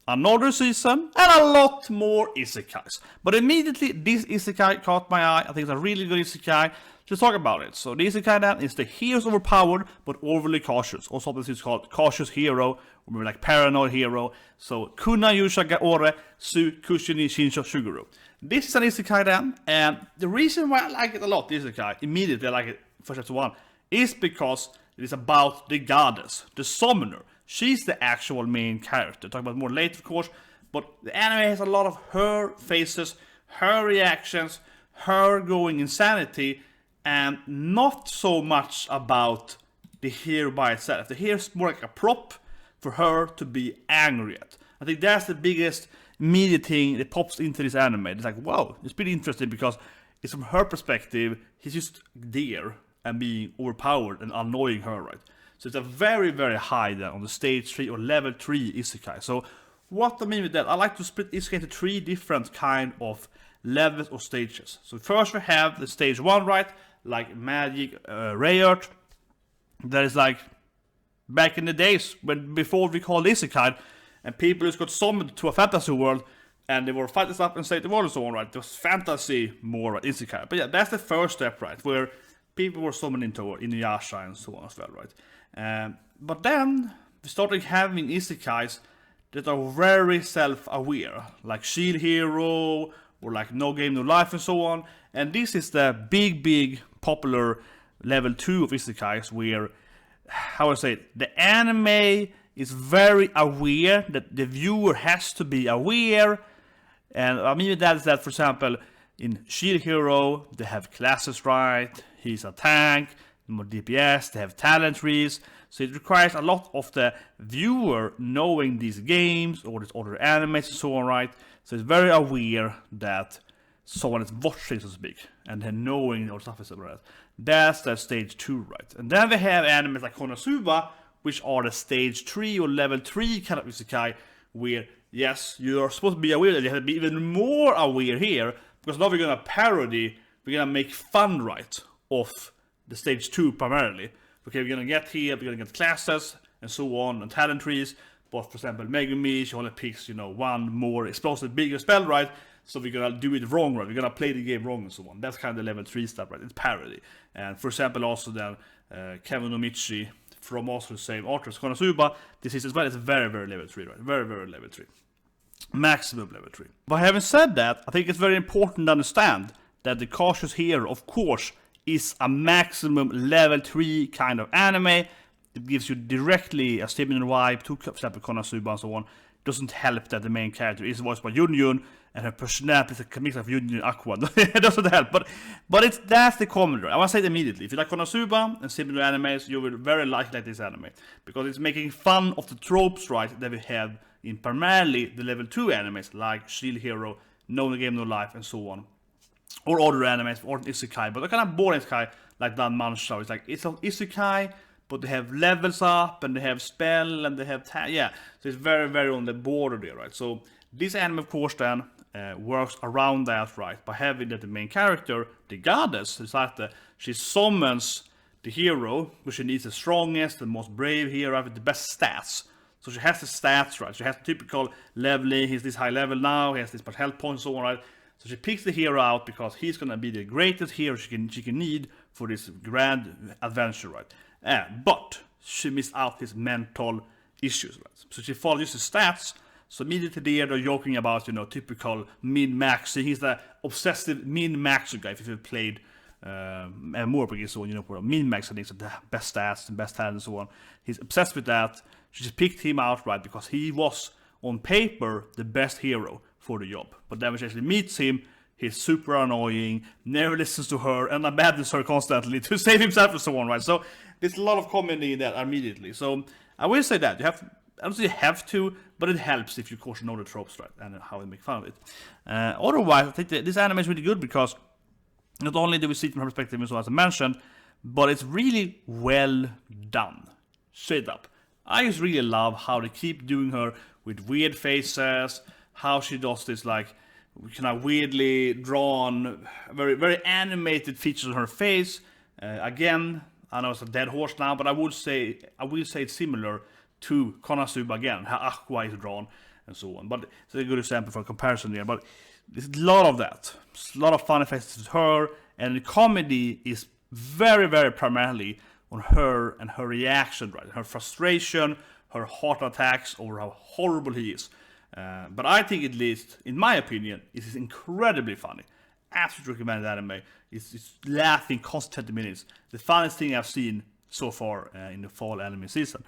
another season, and a lot more isekais. But immediately, this isekai caught my eye. I think it's a really good isekai. Let's talk about it. So the isekai then is the hero's overpowered, but overly cautious. Also, this is called cautious hero, or maybe like paranoid hero. So Kuna Yuusha ga ore su kushi ni Shinchou shuguru. This is an isekai then, and the reason why I like it a lot, this isekai, immediately I like it for chapter 1, is because it is about the goddess, the summoner. She's the actual main character. Talk about more later, of course, but the anime has a lot of her faces, her reactions, her going insanity, and not so much about the hero by itself. The hero is more like a prop for her to be angry at. I think that's the biggest immediate thing that pops into this anime. It's like, wow, it's pretty interesting because it's from her perspective, he's just there and being overpowered and annoying her, right? So it's a very, very high then on the stage 3 or level 3 isekai. So what I mean with that, I like to split isekai into 3 different kind of levels or stages. So first we have the stage 1, right? Like magic, ray art. That is like back in the days when before we called isekai, and people just got summoned to a fantasy world and they were fighting up and save the world and so on, right? There was fantasy more, right? Isekai. But yeah, that's the first step, right? Where people were summoned into Inuyasha and so on as well, right? But then we started having isekais that are very self-aware, like Shield Hero or like No Game No Life and so on. And this is the big popular level 2 of isekais where, how I say it, the anime is very aware that the viewer has to be aware. And I mean that is that, for example, in Shield Hero, they have classes, right? He's a tank, more DPS, they have talent trees. So it requires a lot of the viewer knowing these games or these other animes and so on, right? So it's very aware that someone is watching, so to speak, and then knowing all stuff is like that. That's the stage 2, right? And then we have animes like Konosuba, which are the stage 3 or level 3 kind of isekai, where, yes, you are supposed to be aware that you have to be even more aware here, because now we're gonna parody, we're gonna make fun, right, of the stage 2 primarily. Okay, we're gonna get here, we're gonna get classes, and so on, and talent trees, but for example, Megumi, she only picks, one more explosive, bigger spell, right? So we're gonna do it wrong, right? We're gonna play the game wrong and so on. That's kind of the level 3 stuff, right? It's parody. And for example, also then, Kevin Omichi, from also the same authors, Konosuba, this is as well, it's very, very level 3, right? Very, very level 3. Maximum level 3. But having said that, I think it's very important to understand that the Cautious Hero, of course, is a maximum level 3 kind of anime. It gives you directly a similar vibe to, for example, Konosuba and so on. It doesn't help that the main character is voiced by Yun, and her personality is a mix of Yun and Aqua. It doesn't help, but that's the comedy. I want to say it immediately. If you like Konosuba and similar animes, you will very likely like this anime, because it's making fun of the tropes, right, that we have in primarily the level 2 animes like Shield Hero, No Game No Life, and so on, or other animes or isekai. But they're kind of boring isekai like Dan Manshou. It's like it's an isekai, but they have levels up and they have spell and they have so it's very, very on the border there, right? So this anime, of course, then works around that, right, by having that the main character, the goddess, is like she summons the hero, which she needs the strongest, the most brave hero with the best stats. So she has the stats, right? She has the typical leveling. He's this high level now. He has this much health points, and so on, right? So she picks the hero out because he's gonna be the greatest hero she can need for this grand adventure, right? But she missed out his mental issues, right? So she follows his stats. So immediately they're joking about, typical min-maxing. He's the obsessive min-maxer guy. If you've played more because so min-maxing things, the best stats and best talent and so on. He's obsessed with that. She just picked him out, right, because he was on paper the best hero for the job. But then when she actually meets him, he's super annoying, never listens to her, and abandons her constantly to save himself and so on, right? So there's a lot of comedy in that immediately. So I will say that I don't say you have to, but it helps if you, of course, know the tropes, right, and how they make fun of it. Otherwise, I think that this anime is really good because not only do we see it from her perspective, as I mentioned, but it's really well done. Straight up. I just really love how they keep doing her with weird faces, how she does this like kind of weirdly drawn, very, very animated features on her face. Again, I know it's a dead horse now, but I will say it's similar to Konosuba again, how Aqua is drawn. and so on. But it's a good example for comparison here. But there's a lot of that. There's a lot of fun effects with her, and the comedy is very, very primarily on her and her reaction, right? Her frustration, her heart attacks over how horrible he is. But I think, at least in my opinion, it is incredibly funny. Absolutely recommend the anime. It's laughing constant 20 minutes. The funniest thing I've seen so far in the fall anime season.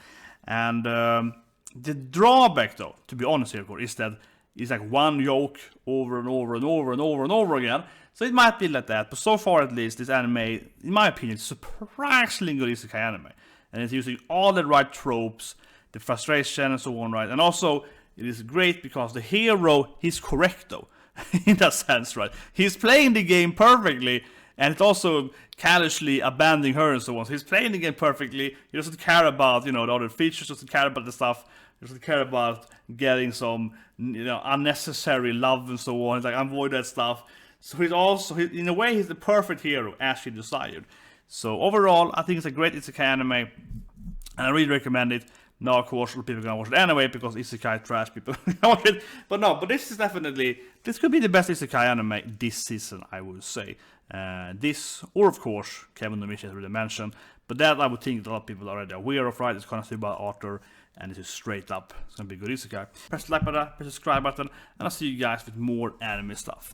And the drawback, though, to be honest here, of course, is that it's like one joke over and over and over and over and over again. So it might be like that, but so far at least, this anime, in my opinion, is surprisingly good isekai anime. And it's using all the right tropes, the frustration and so on, right? And also, it is great because the hero, he's correct though, in that sense, right? He's playing the game perfectly, and it's also callously abandoning her and so on. So he's playing the game perfectly, he doesn't care about, the other features, doesn't care about the stuff, he doesn't care about getting some, unnecessary love and so on. He's like, avoid that stuff. So he's also, in a way, he's the perfect hero, as she desired. So overall, I think it's a great isekai anime, and I really recommend it. Now, of course, people are gonna watch it anyway because isekai trash people watch it. But this is definitely, this could be the best isekai anime this season, I would say. This, or of course, Kevin no Michi has already mentioned. But that I would think a lot of people are already aware of, right? It's kind of by Arthur, and this is straight up. It's gonna be good isekai. Press the like button, press the subscribe button, and I'll see you guys with more anime stuff.